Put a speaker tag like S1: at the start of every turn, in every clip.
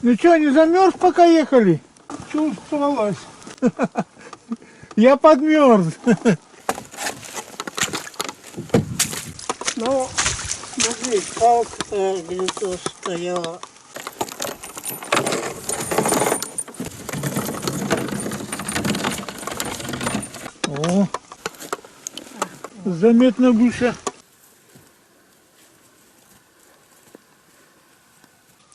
S1: Ну что, не замерз, пока ехали?
S2: Чувствовалось.
S1: Я подмерз.
S2: Ну, смотри, как где-то стояла.
S1: О, заметно выше.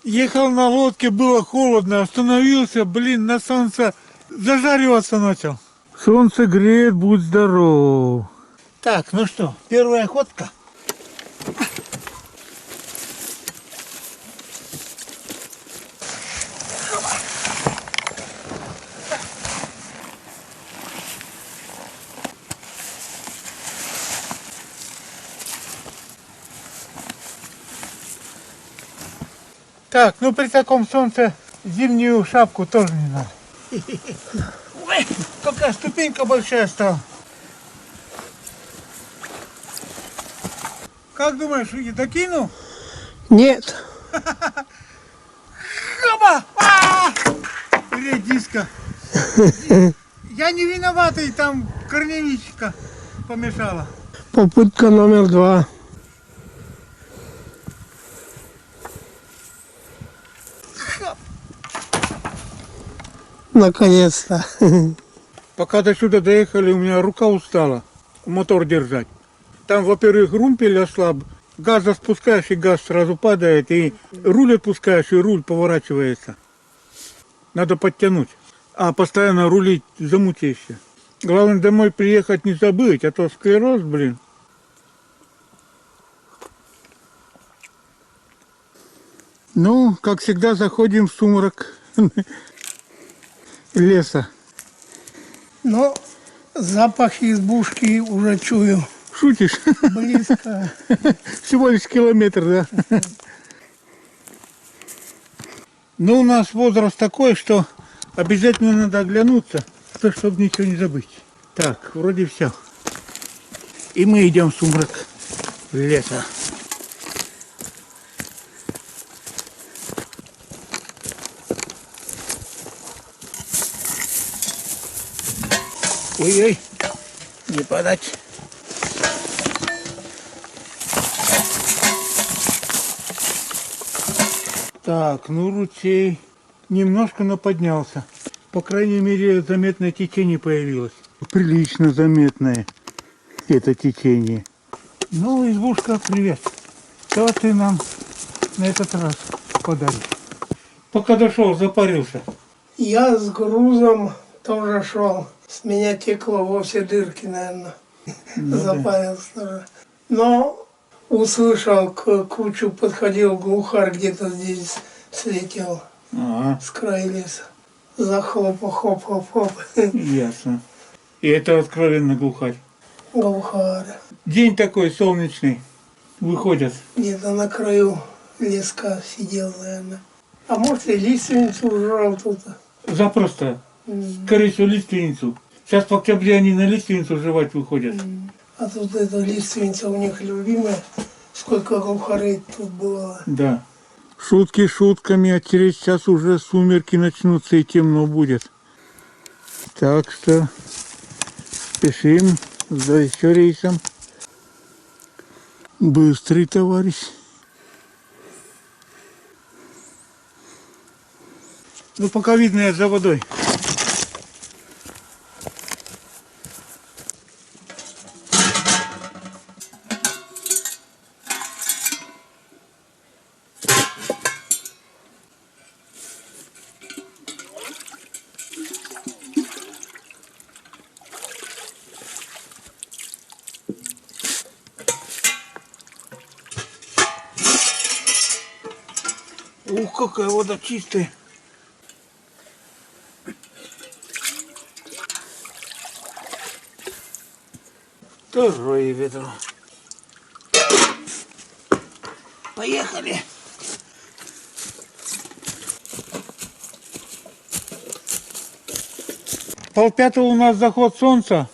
S1: Ехал на лодке, было холодно, остановился, блин, на солнце зажариваться начал. Солнце греет, будь здоров. Так, ну что, первая охотка. Так, ну при таком солнце зимнюю шапку тоже не надо. Ой, какая ступенька большая стала. Как думаешь, я докину?
S2: Нет.
S1: Хоба! Редиска. Я не виноватый, там корневичка помешала.
S2: Попытка номер 2. Наконец-то.
S1: Пока до сюда доехали, у меня рука устала мотор держать. Там, во-первых, румпель ослаб, газ спускаешь, и газ сразу падает, и руль отпускаешь, и руль поворачивается. Надо подтянуть. А постоянно рулить замутишься. Главное, домой приехать не забыть, а то склероз, блин. Ну, как всегда, заходим в сумрак леса.
S2: Но запах избушки уже чую.
S1: Шутишь?
S2: Близко.
S1: Всего лишь километр, да? Ну, у нас возраст такой, что обязательно надо оглянуться, чтобы ничего не забыть. Так, вроде все. И мы идем в сумрак леса. Ой-ой, не подать. Так, ну ручей немножко наподнялся. По крайней мере, заметное течение появилось. Прилично заметное это течение. Ну, избушка, привет. Что ты нам на этот раз подаришь? Пока дошел, запарился.
S2: Я с грузом тоже шел. С меня текло во все дырки, наверное. Запарился тоже. Но услышал, к кучу подходил глухарь, где-то здесь слетел с края леса. Захлопал, хоп-хоп-хоп.
S1: Ясно. И это откровенно глухарь.
S2: Глухарь.
S1: День такой солнечный. Выходят.
S2: Где-то на краю леска сидел, наверное. А может и лиственницу жрал тут.
S1: Запросто. Скорее всего, лиственницу. Сейчас в октябре они на лиственницу жевать выходят.
S2: А тут эта лиственница у них любимая. Сколько глухарей тут было.
S1: Да. Шутки шутками, а через час уже сумерки начнутся и темно будет. Так что спешим за еще рейсом. Быстрый товарищ. Ну, пока видно, я за водой. Ух, какая вода чистая. Второе ведро. Поехали. Полпятого у нас заход солнца,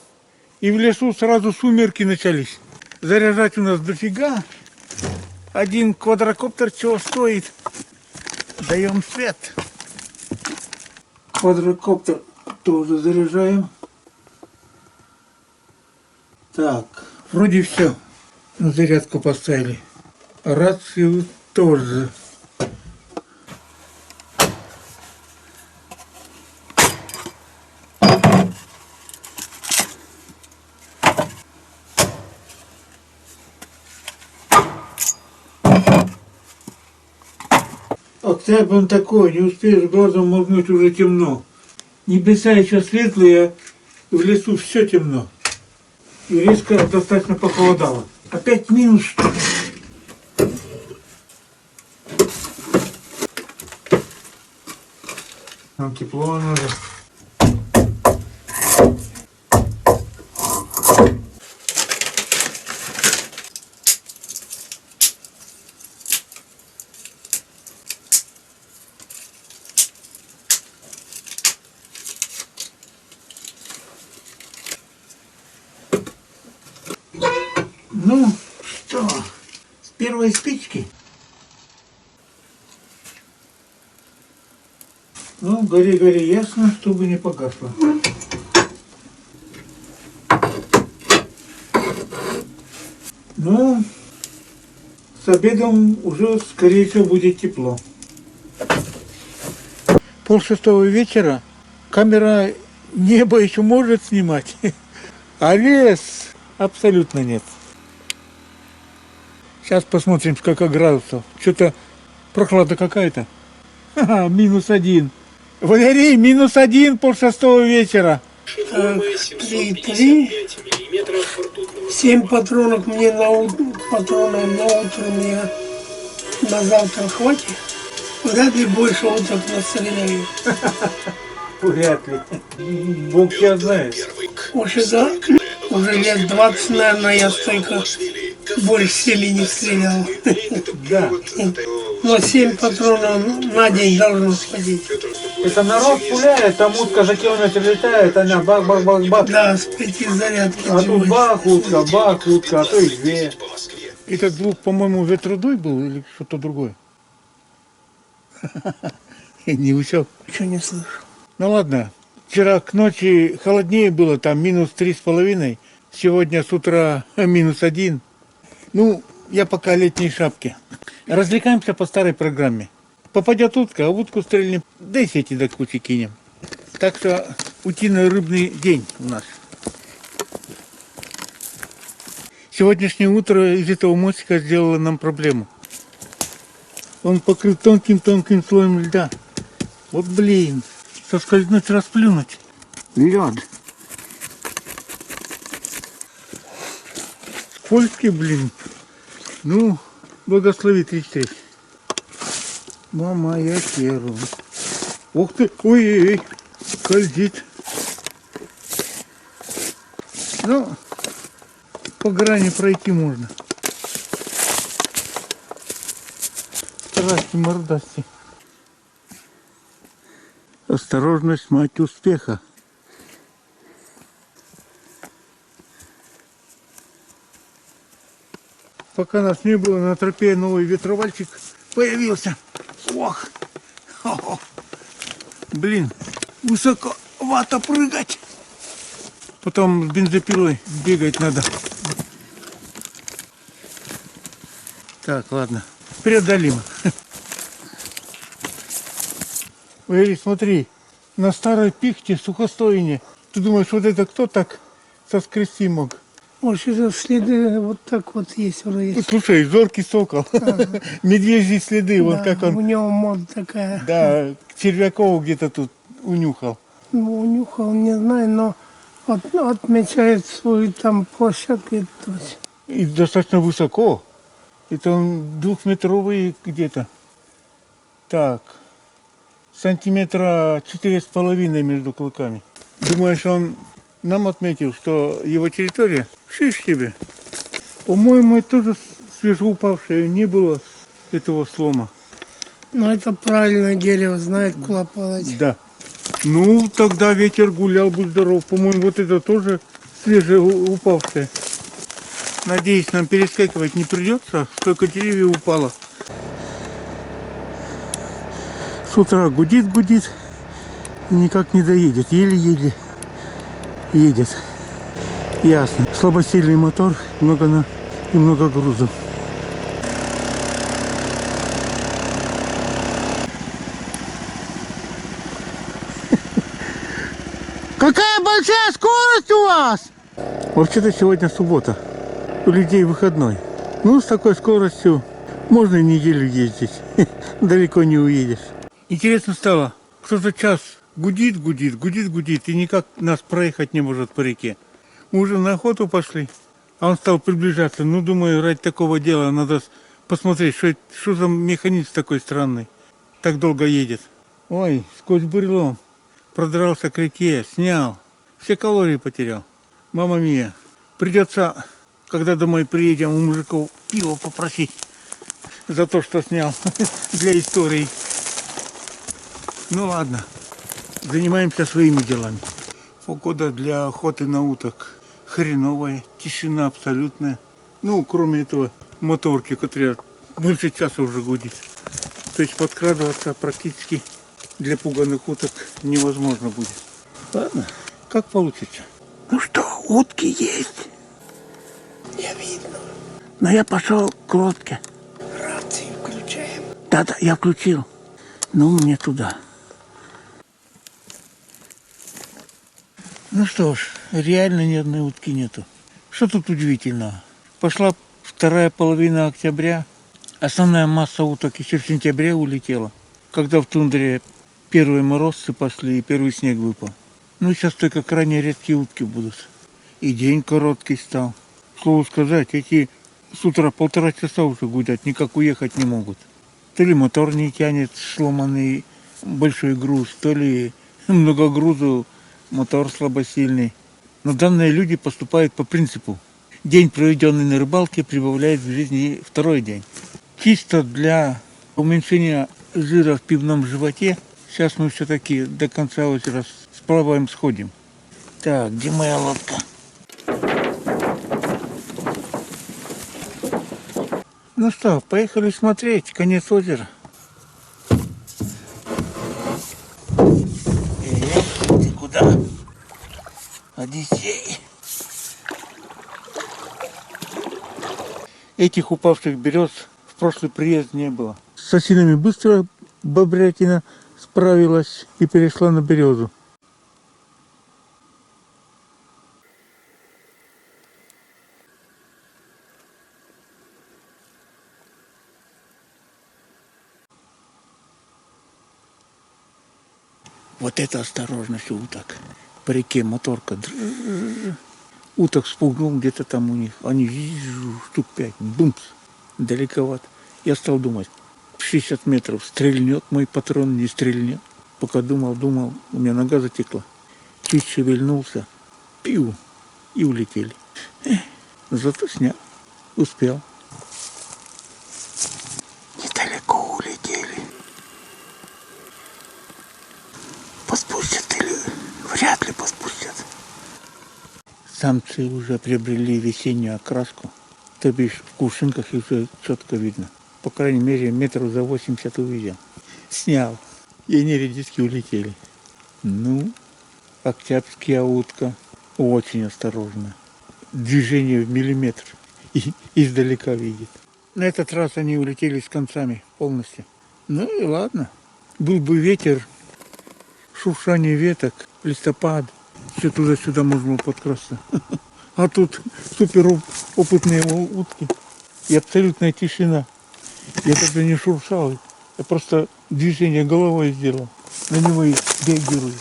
S1: и в лесу сразу сумерки начались. Заряжать у нас дофига. Один квадрокоптер чего стоит. Даем свет. Квадрокоптер тоже заряжаем. Так, вроде все. На зарядку поставили. Рацию тоже. Октябрь он такой, не успеешь глазом моргнуть, уже темно. Небеса еще светлые, в лесу все темно. И резко достаточно похолодало. Опять минус, что ли? Нам тепло надо. Ну, что, с первой спички? Ну, гори, ясно, чтобы не погасло. Ну, с обедом уже, скорее всего, будет тепло. 5:30 вечера, камера небо еще может снимать, а лес абсолютно нет. Сейчас посмотрим, сколько градусов. Что-то прохлада какая-то. Ха-ха, -1. Валерий, -1, 5:30 вечера.
S2: 3,3. 7 патронов мне на утро мне на завтра хватит. Вряд ли больше уток настреляю.
S1: Вряд ли. Бог тебя знает.
S2: Уже лет 20, наверное, я столько больше сели не стрелял.
S1: Да.
S2: Но 7 патронов на день должно хватить.
S1: Это народ пуляет, там утка за километр летает, она бах-бах-бах-бах.
S2: Да, с 5 зарядки.
S1: А тут бах, утка, а то и 2. Этот звук, по-моему, ветродуй был или что-то другое? Не усек.
S2: Ничего не слышу.
S1: Ну ладно, вчера к ночи холоднее было, там -3,5. Сегодня с утра -1. Ну, я пока в летней шапке. Развлекаемся по старой программе. Попадет утка, а утку стрельнем, да и сети до кучи кинем. Так что утино-рыбный день у нас. Сегодняшнее утро из этого мостика сделало нам проблему. Он покрыт тонким слоем льда. Вот блин, соскользнуть, расплюнуть. Лед. Скользкий, блин. Ну, благослови 33. Мама, я керу. Ух ты, ой, скользит. Ну, по грани пройти можно. Страсти, мордасти. Осторожность, мать успеха. Пока нас не было, на тропе новый ветровальчик появился. Ох! Хо-хо. Блин, высоковато прыгать. Потом с бензопилой бегать надо. Так, ладно. Преодолимо. Эй, смотри, на старой пихте сухостойне. Ты думаешь, вот это кто так соскрести мог?
S2: Может, это следы вот так вот есть уже есть.
S1: Слушай, зоркий сокол. Ага. Медвежьи следы,
S2: Да,
S1: вот как он.
S2: у него мода такая.
S1: Да, Червякова где-то тут унюхал.
S2: Ну, унюхал, не знаю, но отмечает свою там площадку.
S1: И достаточно высоко. Это он 2-метровый где-то. Так, сантиметра 4,5 между клыками. Думаешь, он нам отметил, что его территория? Шиш тебе. По-моему, это тоже свежеупавшее, не было этого слома.
S2: Но это правильное дерево, знает, куда падать.
S1: Да. Ну, тогда ветер гулял, будь здоров. По-моему, вот это тоже свежеупавшее. Надеюсь, нам перескакивать не придется, столько деревьев упало. С утра гудит, Никак не доедет, еле-еле едет. Ясно. Слабосильный мотор, и много грузов. Какая большая скорость у вас! Вообще-то сегодня суббота. У людей выходной. Ну, с такой скоростью можно и неделю ездить. Далеко не уедешь. Интересно стало, кто за час гудит, и никак нас проехать не может по реке. Мы уже на охоту пошли, а он стал приближаться. Ну, думаю, ради такого дела надо посмотреть, что за механизм такой странный. Так долго едет. Ой, сквозь бурелом продрался к реке, снял. Все калории потерял. Мама мия, придется, когда домой приедем, у мужиков пиво попросить за то, что снял для истории. Ну ладно, занимаемся своими делами. Погода для охоты на уток хреновая, тишина абсолютная. Ну, кроме этого моторки, которая больше часа уже гудит. То есть подкрадываться практически для пуганых уток невозможно будет. Ладно, как получится. Ну что, утки есть?
S2: Не видно.
S1: Но я пошел к лодке.
S2: Рации включаем.
S1: Да, я включил. Ну, мне туда. Ну что ж, реально ни одной утки нету. Что тут удивительного? Пошла вторая половина октября. Основная масса уток еще в сентябре улетела, когда в тундре первые морозцы пошли и первый снег выпал. Ну, сейчас только крайне редкие утки будут. И день короткий стал. К слову сказать, эти с утра 1,5 часа уже гудят, никак уехать не могут. То ли мотор не тянет, сломанный большой груз, то ли много грузу, мотор слабосильный. Но данные люди поступают по принципу: день, проведенный на рыбалке, прибавляет в жизни второй день. Чисто для уменьшения жира в пивном животе сейчас мы все-таки до конца озера сплаваем, сходим. Так, где моя лодка? Ну что, поехали смотреть конец озера. Ты куда? Одиссей. Этих упавших берез в прошлый приезд не было. С осинами быстро бобрятина справилась и перешла на березу. Вот это осторожность у уток. По реке моторка. Уток спугнул где-то там у них. Они штук 5. Бумс. Далековато. Я стал думать, 60 метров стрельнет мой патрон, не стрельнет. Пока думал, у меня нога затекла. Чуть шевельнулся. Пиу. И улетели. Зато снял. Успел. Недалеко улетели. Поспустят или вряд ли поспустят. Самцы уже приобрели весеннюю окраску. То бишь в кувшинках их уже четко видно. По крайней мере, метров за 80 увидел. Снял. И они редиски улетели. Ну, октябрьская утка очень осторожна. Движение в миллиметр. И издалека видит. На этот раз они улетели с концами полностью. Ну и ладно. Был бы ветер, шуршание веток, листопад, все туда-сюда можно было подкрасться. А тут супер опытные утки и абсолютная тишина. Я даже не шуршал, я просто движение головой сделал. На него и реагирую.